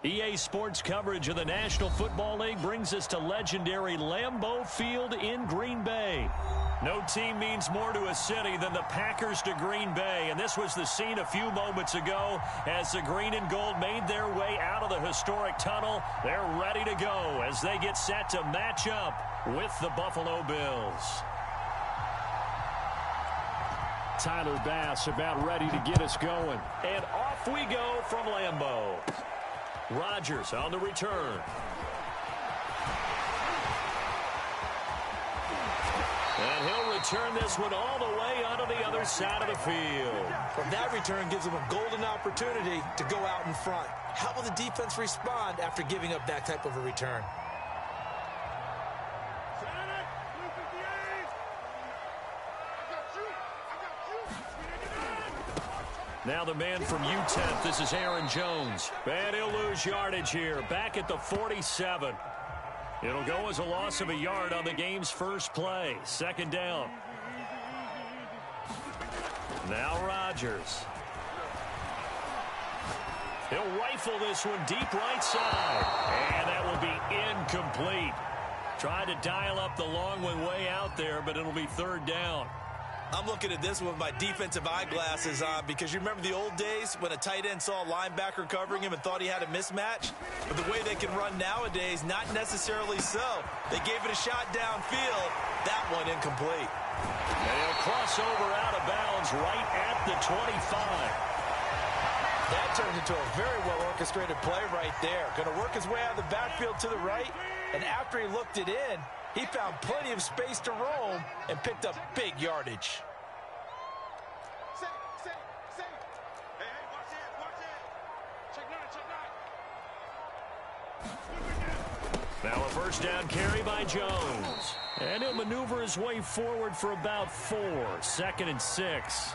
EA Sports coverage of the National Football League brings us to legendary Lambeau Field in Green Bay. No team means more to a city than the Packers to Green Bay, and this was the scene a few moments ago as the green and gold made their way out of the historic tunnel. They're ready to go as they get set to match up with the Buffalo Bills. Tyler Bass about ready to get us going. And off we go from Lambeau. Rodgers on the return. And he'll return this one all the way onto the other side of the field. Well, that return gives him a golden opportunity to go out in front. How will the defense respond after giving up that type of a return? Now the man from UTEP, this is Aaron Jones. And he'll lose yardage here, back at the 47. It'll go as a loss of a yard on the game's first play. Second down. Now Rodgers. He'll rifle this one deep right side. And that will be incomplete. Tried to dial up the long one way out there, but it'll be third down. I'm looking at this one with my defensive eyeglasses on because you remember the old days when a tight end saw a linebacker covering him and thought he had a mismatch? But the way they can run nowadays, not necessarily so. They gave it a shot downfield. That one incomplete. And he'll cross over out of bounds right at the 25. That turned into a very well-orchestrated play right there. Going to work his way out of the backfield to the right, and after he looked it in, he found plenty of space to roam and picked up big yardage. Now a first down carry by Jones. And he'll maneuver his way forward for about 4. 2nd and 6.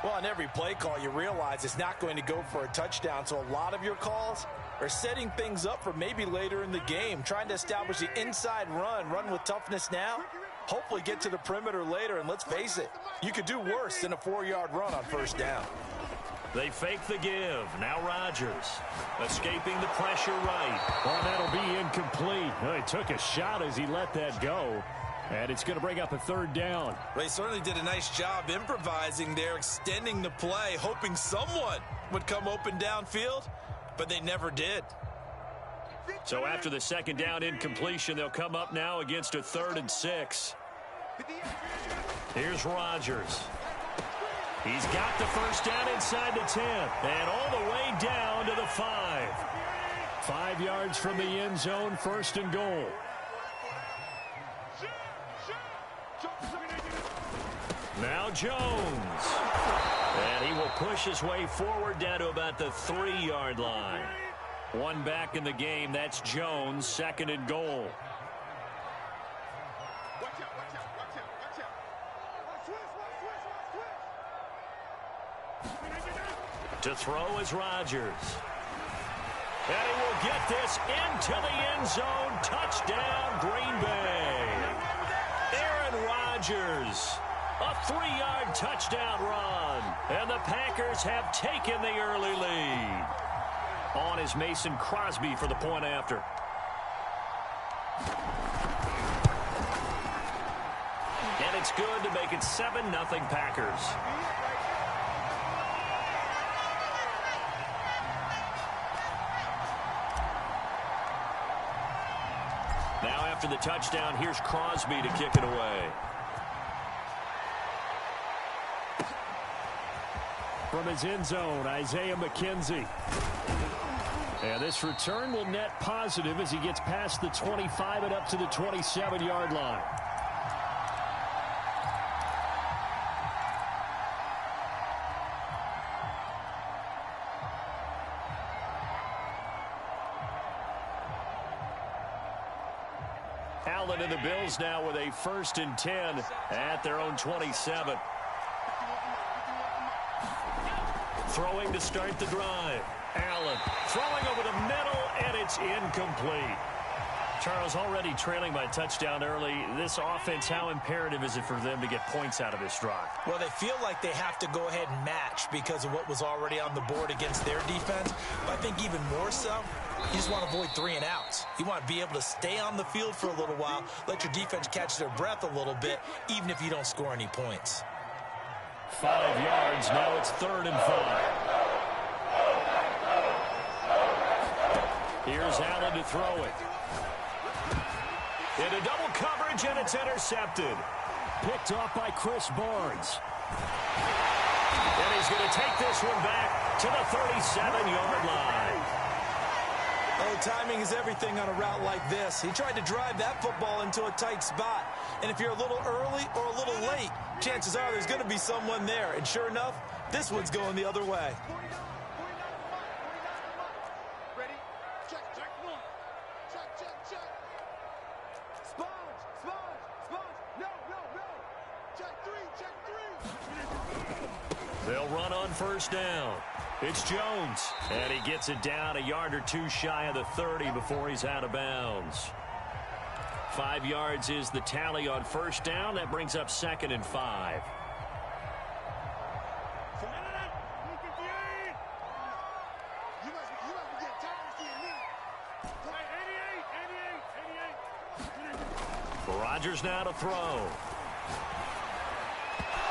Well, on every play call, you realize it's not going to go for a touchdown, so a lot of your calls are setting things up for maybe later in the game, trying to establish the inside run with toughness now, hopefully get to the perimeter later, and let's face it, you could do worse than a 4-yard run on first down. They fake the give. Now Rodgers escaping the pressure right. Well, that'll be incomplete. Well, he took a shot as he let that go. And it's going to bring up a third down. Well, he certainly did a nice job improvising there, extending the play, hoping someone would come open downfield, but they never did. So after the second down incompletion, they'll come up now against a 3rd and 6. Here's Rodgers. He's got the first down inside the 10 and all the way down to the 5. 5 yards from the end zone, 1st and goal. Now Jones. And he will push his way forward down to about the 3-yard line. One back in the game. That's Jones, 2nd and goal. To throw is Rodgers. And he will get this into the end zone. Touchdown, Green Bay. Aaron Rodgers. A 3-yard touchdown run. And the Packers have taken the early lead. On is Mason Crosby for the point after. And it's good to make it 7-0 Packers. Now after the touchdown, here's Crosby to kick it away. From his end zone, Isaiah McKenzie. And this return will net positive as he gets past the 25 and up to the 27-yard line. Allen and the Bills now with a 1st and 10 at their own 27. Throwing to start the drive. Allen throwing over the middle, and it's incomplete. Charles, already trailing by a touchdown early. This offense, how imperative is it for them to get points out of this drive? Well, they feel like they have to go ahead and match because of what was already on the board against their defense. But I think even more so, you just want to avoid 3 and outs. You want to be able to stay on the field for a little while, let your defense catch their breath a little bit, even if you don't score any points. 5 yards. Now it's 3rd and 5. Here's Allen to throw it. Into double coverage, and it's intercepted. Picked off by Chris Barnes. And he's going to take this one back to the 37-yard line. Oh, timing is everything on a route like this. He tried to drive that football into a tight spot. And if you're a little early or a little late, chances are there's going to be someone there. And sure enough, this one's going the other way. They'll run on 1st down. It's Jones, and he gets it down a yard or 2 shy of the 30 before he's out of bounds. 5 yards is the tally on 1st down. That brings up 2nd and 5. Rodgers now to throw.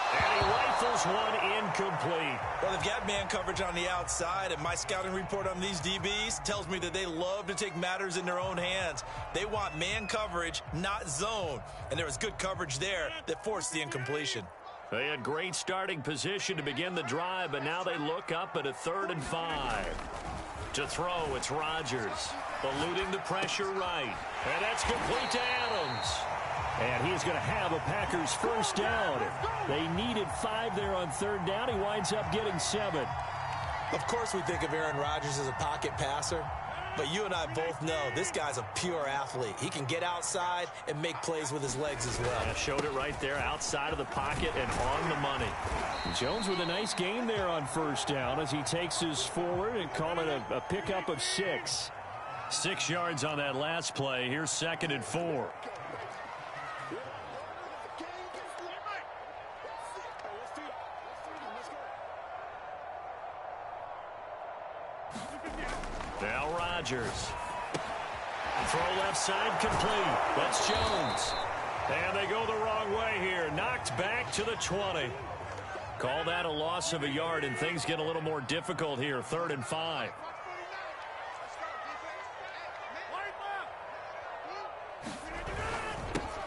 And he rifles one incomplete. Well, they've got man coverage on the outside, and my scouting report on these DBs tells me that they love to take matters in their own hands. They want man coverage, not zone. And there was good coverage there that forced the incompletion. They had great starting position to begin the drive, but now they look up at a 3rd and 5. To throw, it's Rodgers. Eluding the pressure right. And that's complete to Adams. And he's going to have a Packers 1st down. They needed 5 there on 3rd down. He winds up getting 7. Of course we think of Aaron Rodgers as a pocket passer, but you and I both know this guy's a pure athlete. He can get outside and make plays with his legs as well. Yeah, showed it right there outside of the pocket and on the money. Jones with a nice gain there on 1st down as he takes his forward and call it a pickup of 6. 6 yards on that last play. Here's 2nd and 4. Now Rodgers. Throw left side complete. That's Jones. And they go the wrong way here. Knocked back to the 20. Call that a loss of a yard, and things get a little more difficult here. 3rd and 5.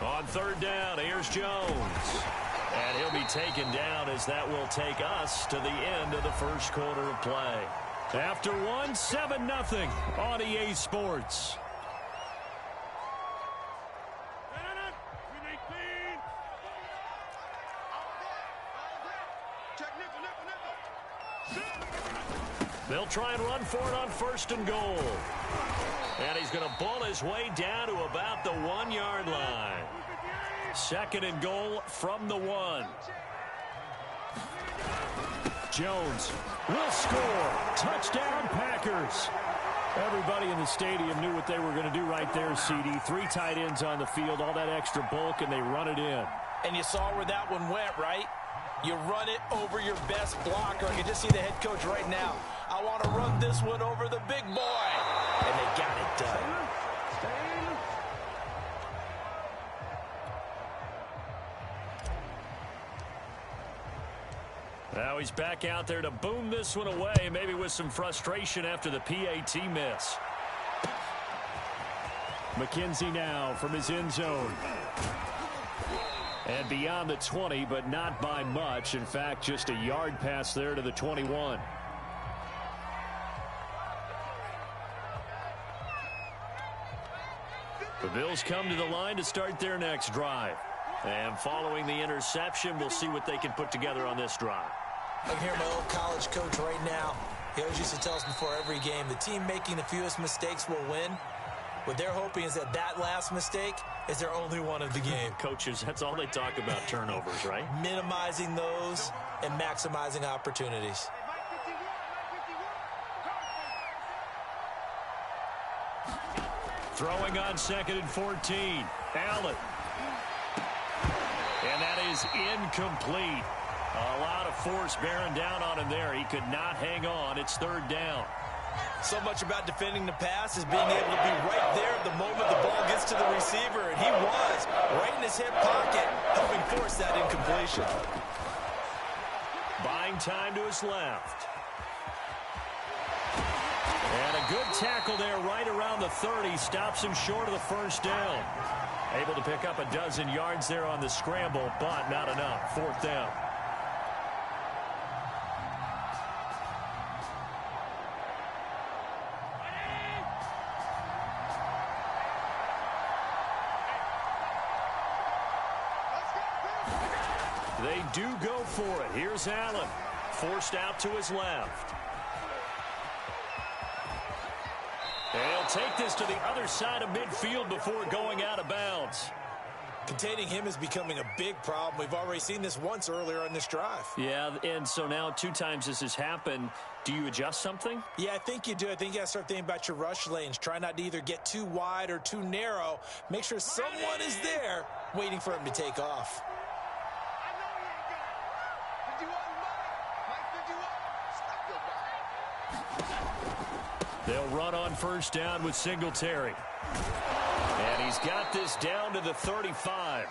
On 3rd down, here's Jones. And he'll be taken down as that will take us to the end of the 1st quarter of play. After 1, 7-0 on EA Sports. They'll try and run for it on 1st and goal. And he's going to ball his way down to about the 1-yard line. 2nd and goal from the 1. Jones will score. Touchdown, Packers. Everybody in the stadium knew what they were going to do right there, CD. 3 tight ends on the field, all that extra bulk, and they run it in. And you saw where that one went, right? You run it over your best blocker. I can just see the head coach right now. I want to run this one over the big boy. And they got it done. Now he's back out there to boom this one away, maybe with some frustration after the PAT miss. McKenzie now from his end zone. And beyond the 20, but not by much. In fact, just a yard pass there to the 21. The Bills come to the line to start their next drive. And following the interception, we'll see what they can put together on this drive. I can hear my old college coach right now. He always used to tell us before every game, the team making the fewest mistakes will win. What they're hoping is that that last mistake is their only one of the game. Coaches, that's all they talk about, turnovers, right? Minimizing those and maximizing opportunities. Throwing on 2nd and 14. Allen. And that is incomplete. A lot of force bearing down on him there. He could not hang on. It's 3rd down. So much about defending the pass is being able to be right there at the moment the ball gets to the receiver. And he was right in his hip pocket, helping force that incompletion. Buying time to his left. And a good tackle there right around the 30. Stops him short of the 1st down. Able to pick up a dozen yards there on the scramble, but not enough. 4th down. They do go for it. Here's Allen. Forced out to his left. And he'll take this to the other side of midfield before going out of bounds. Containing him is becoming a big problem. We've already seen this once earlier in this drive. Yeah, and so now 2 times this has happened. Do you adjust something? Yeah, I think you do. I think you got to start thinking about your rush lanes. Try not to either get too wide or too narrow. Make sure someone is there waiting for him to take off. They'll run on 1st down with Singletary. And he's got this down to the 35.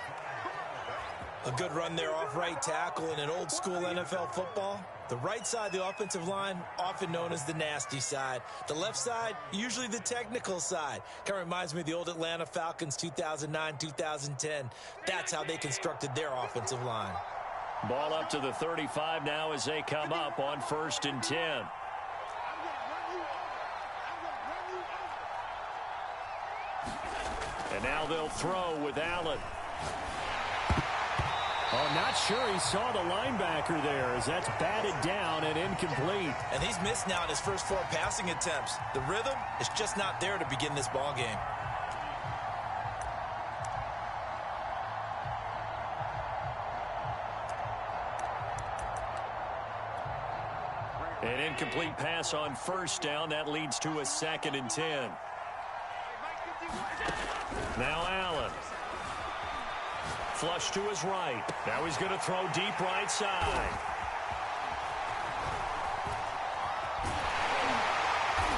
A good run there off right tackle in an old school NFL football. The right side of the offensive line, often known as the nasty side. The left side, usually the technical side. Kind of reminds me of the old Atlanta Falcons 2009, 2010. That's how they constructed their offensive line. Ball up to the 35 now as they come up on 1st and 10. And now they'll throw with Allen. Oh, not sure he saw the linebacker there as that's batted down and incomplete. And he's missed now in his first 4 passing attempts. The rhythm is just not there to begin this ball game. An incomplete pass on 1st down. That leads to a 2nd and 10. Now Allen. Flush to his right. Now he's going to throw deep right side.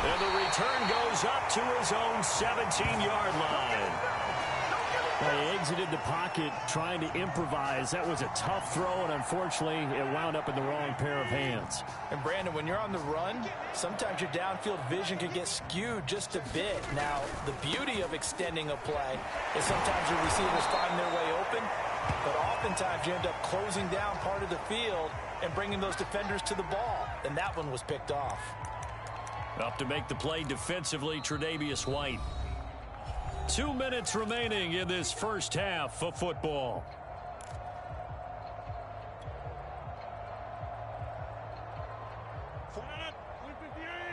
And the return goes up to his own 17-yard line. He exited the pocket trying to improvise. That was a tough throw, and unfortunately, it wound up in the wrong pair of hands. And, Brandon, when you're on the run, sometimes your downfield vision can get skewed just a bit. Now, the beauty of extending a play is sometimes your receivers find their way open, but oftentimes you end up closing down part of the field and bringing those defenders to the ball. And that one was picked off. Up to make the play defensively, Tre'Davious White. 2 minutes remaining in this first half of football.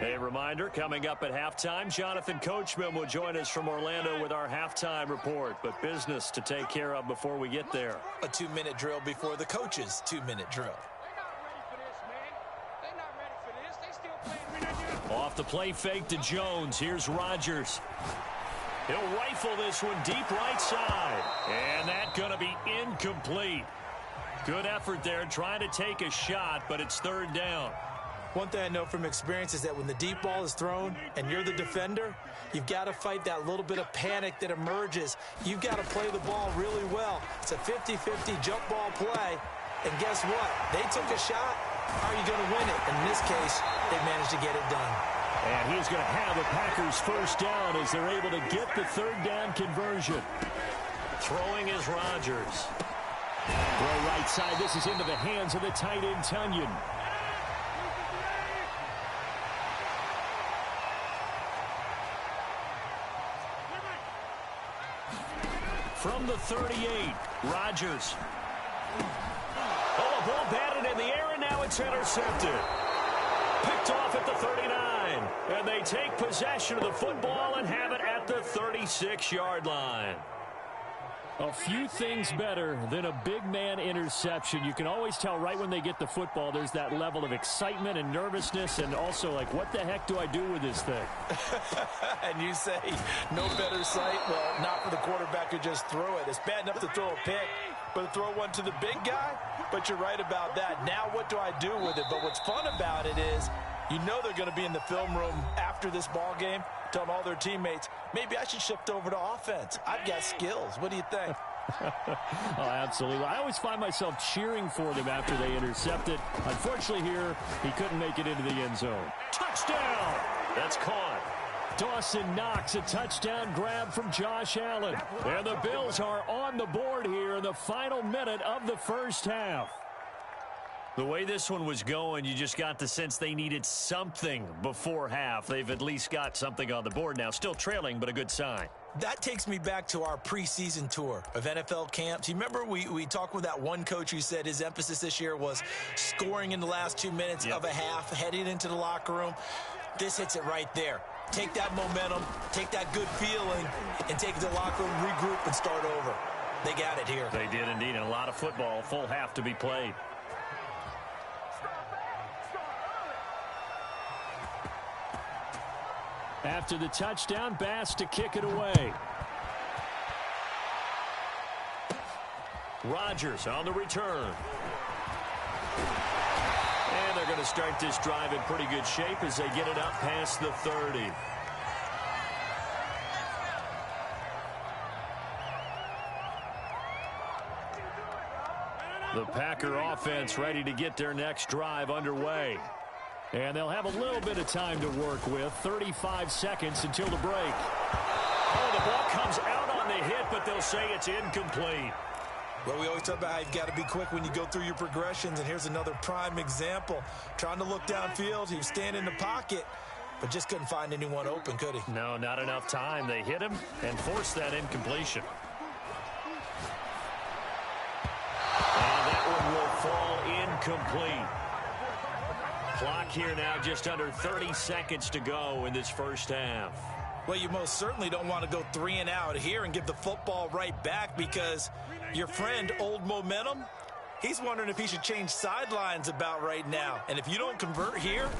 A reminder, coming up at halftime, Jonathan Coachman will join us from Orlando with our halftime report, but business to take care of before we get there. A 2-minute drill before the coach's 2-minute drill. Off the play fake to Jones. Here's Rodgers. He'll rifle this one deep right side. And that's going to be incomplete. Good effort there trying to take a shot, but it's 3rd down. One thing I know from experience is that when the deep ball is thrown and you're the defender, you've got to fight that little bit of panic that emerges. You've got to play the ball really well. It's a 50-50 jump ball play. And guess what? They took a shot. How are you going to win it? In this case, they managed to get it done. And he's going to have the Packers 1st down as they're able to get the 3rd down conversion. Throwing is Rodgers. Throw right side. This is into the hands of the tight end, Tunyon. From the 38, Rodgers. Oh, a ball batted in the air, and now it's intercepted. Picked off at the 39. And they take possession of the football and have it at the 36-yard line. A few things better than a big man interception. You can always tell right when they get the football, there's that level of excitement and nervousness and also like, what the heck do I do with this thing? And you say, no better sight? Well, not for the quarterback to just throw it. It's bad enough to throw a pick, but to throw one to the big guy? But you're right about that. Now what do I do with it? But what's fun about it is, you know they're going to be in the film room after this ball game, telling all their teammates, maybe I should shift over to offense. I've got skills. What do you think? Oh, absolutely. I always find myself cheering for them after they intercept it. Unfortunately here, he couldn't make it into the end zone. Touchdown! That's caught. Dawson Knox, a touchdown grab from Josh Allen. And the Bills are on the board here in the final minute of the first half. The way this one was going, you just got the sense they needed something before half. They've at least got something on the board now. Still trailing, but a good sign. That takes me back to our preseason tour of NFL camps. You remember we talked with that one coach who said his emphasis this year was scoring in the last 2 minutes of a half, heading into the locker room. This hits it right there. Take that momentum, take that good feeling, and take it to the locker room, regroup, and start over. They got it here. They did indeed, and a lot of football, full half to be played. After the touchdown, Bass to kick it away. Rodgers on the return. And they're going to start this drive in pretty good shape as they get it up past the 30. The Packer offense ready to get their next drive underway. And they'll have a little bit of time to work with. 35 seconds until the break. Oh, the ball comes out on the hit, but they'll say it's incomplete. Well, we always talk about how you've got to be quick when you go through your progressions, and here's another prime example. Trying to look downfield, he was standing in the pocket, but just couldn't find anyone open, could he? No, not enough time. They hit him and forced that incompletion. And that one will fall incomplete. Clock here now, just under 30 seconds to go in this first half. Well, you most certainly don't want to go 3 and out here and give the football right back because your friend, Old Momentum, he's wondering if he should change sidelines about right now. And if you don't convert here,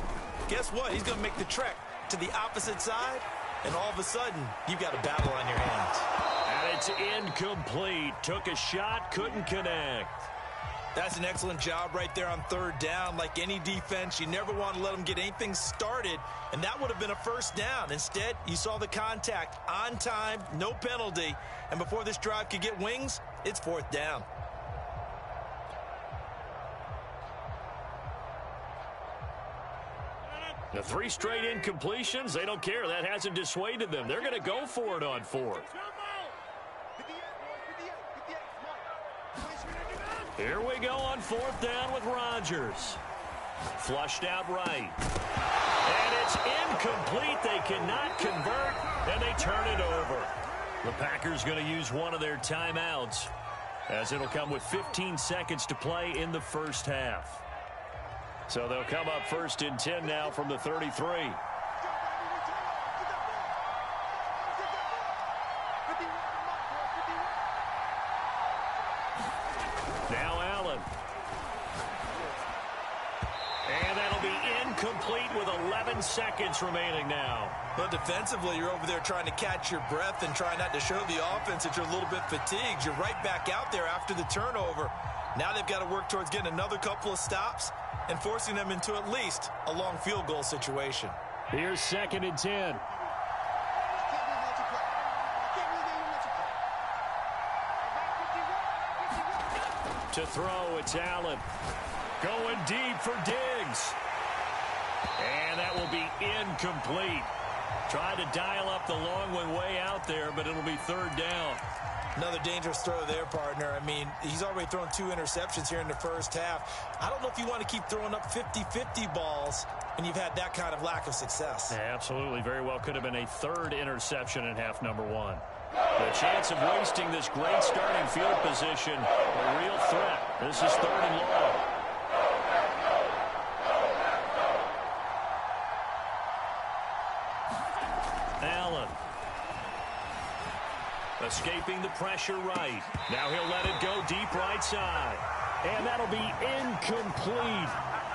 guess what? He's going to make the trek to the opposite side, and all of a sudden, you've got a battle on your hands. And it's incomplete. Took a shot, couldn't connect. That's an excellent job right there on third down. Like any defense, you never want to let them get anything started, and that would have been a first down. Instead, you saw the contact on time, no penalty, and before this drive could get wings, it's fourth down. The 3 straight incompletions, they don't care. That hasn't dissuaded them. They're going to go for it on fourth. Here we go on fourth down with Rodgers. Flushed out right. And it's incomplete. They cannot convert, and they turn it over. The Packers going to use one of their timeouts, as it'll come with 15 seconds to play in the first half. So they'll come up first and 10 now from the 33. Now Allen. And that'll be incomplete with 11 seconds remaining now. But defensively, you're over there trying to catch your breath and try not to show the offense that you're a little bit fatigued. You're right back out there after the turnover. Now they've got to work towards getting another couple of stops and forcing them into at least a long field goal situation. Here's second and 10. To throw, it's Allen. Going deep for Diggs. And that will be incomplete. Tried to dial up the long one way out there, but it'll be third down. Another dangerous throw there, partner. I mean, he's already thrown 2 interceptions here in the first half. I don't know if you want to keep throwing up 50-50 balls when you've had that kind of lack of success. Yeah, absolutely. Very well could have been a third interception in half number 1. The chance of wasting this great starting field position, a real threat. This is third and long. Allen. Escaping the pressure right. Now he'll let it go deep right side. And that'll be incomplete.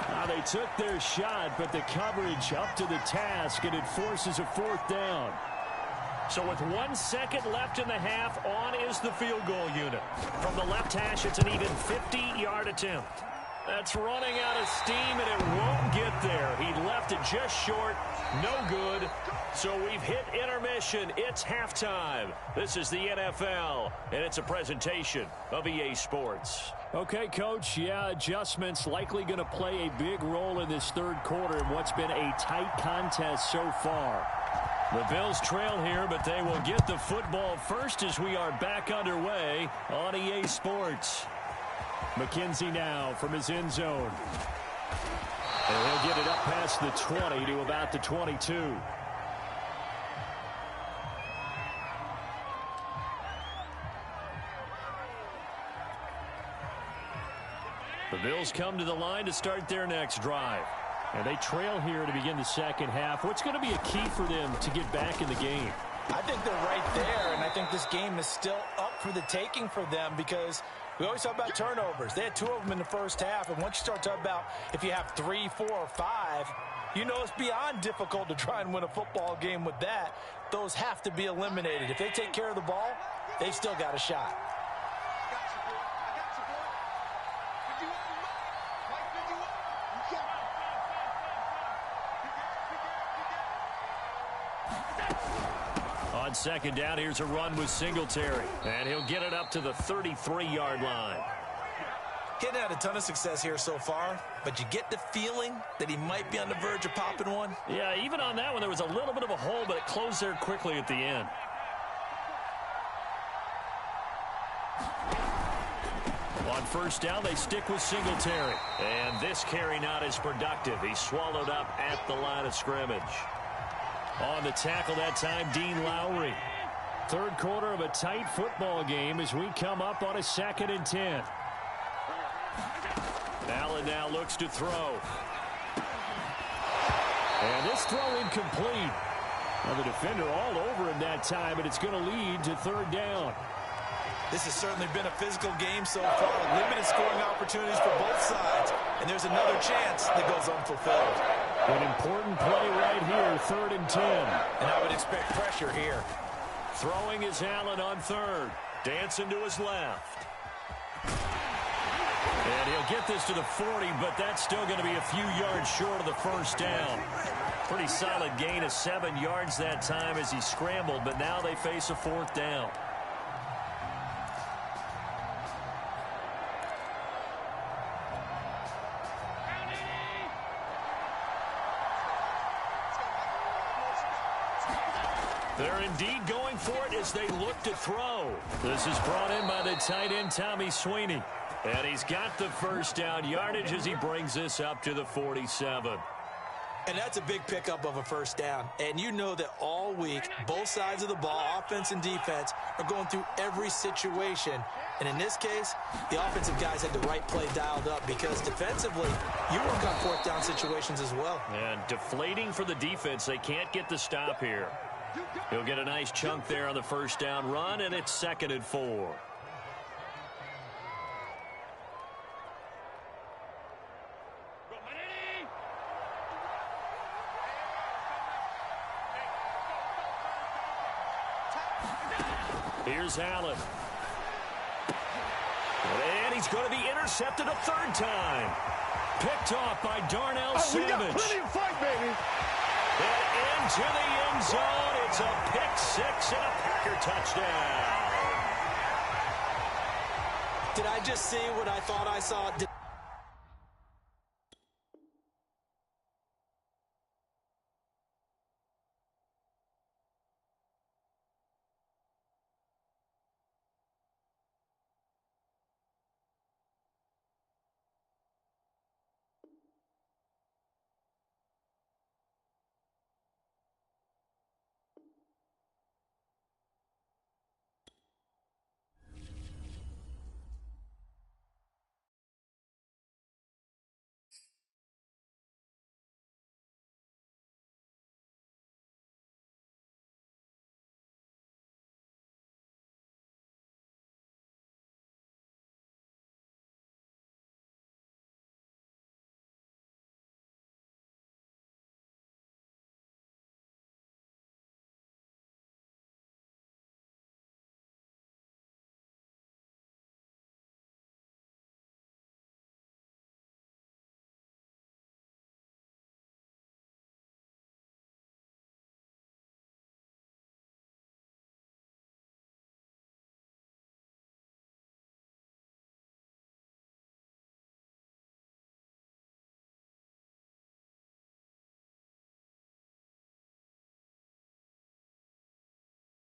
Now they took their shot, but the coverage up to the task, and it forces a fourth down. So with 1 second left in the half, on is the field goal unit. From the left hash, it's an even 50-yard attempt. That's running out of steam, and it won't get there. He left it just short. No good. So we've hit intermission. It's halftime. This is the NFL, and it's a presentation of EA Sports. Okay, Coach, yeah, adjustments likely going to play a big role in this third quarter in what's been a tight contest so far. The Bills trail here, but they will get the football first as we are back underway on EA Sports. McKenzie now from his end zone. And he'll get it up past the 20 to about the 22. The Bills come to the line to start their next drive. And they trail here to begin the second half. What's going to be a key for them to get back in the game? I think they're right there, and I think this game is still up for the taking for them because we always talk about turnovers. They had 2 of them in the first half, and once you start talking about if you have 3, 4, or 5, you know it's beyond difficult to try and win a football game with that. Those have to be eliminated. If they take care of the ball, they've still got a shot. On second down, here's a run with Singletary. And he'll get it up to the 33-yard line. He hadn't had a ton of success here so far, but you get the feeling that he might be on the verge of popping one. Yeah, even on that one, there was a little bit of a hole, but it closed there quickly at the end. On first down, they stick with Singletary. And this carry not as productive. He's swallowed up at the line of scrimmage. On the tackle that time, Dean Lowry. Third quarter of a tight football game as we come up on a 2nd and 10. Allen now looks to throw. And this throw incomplete. Now the defender all over him that time, but it's going to lead to third down. This has certainly been a physical game so far. Limited scoring opportunities for both sides. And there's another chance that goes unfulfilled. An important play right here, 3rd and 10. And I would expect pressure here. Throwing is Allen on third. Dancing to his left. And he'll get this to the 40, but that's still going to be a few yards short of the first down. Pretty solid gain of 7 yards that time as he scrambled, but now they face a 4th down. They're indeed going for it as they look to throw. This is brought in by the tight end, Tommy Sweeney. And he's got the first down yardage as he brings this up to the 47. And that's a big pickup of a first down. And you know that all week, both sides of the ball, offense and defense, are going through every situation. And in this case, the offensive guys had the right play dialed up because defensively, you work on 4th down situations as well. And deflating for the defense. They can't get the stop here. He'll get a nice chunk there on the first down run, and it's 2nd and 4. Here's Allen. And he's going to be intercepted a 3rd time. Picked off by Darnell Savage. We got plenty of fight, baby. And into the end zone. It's a pick 6 and a Packer touchdown. Did I just see what I thought I saw?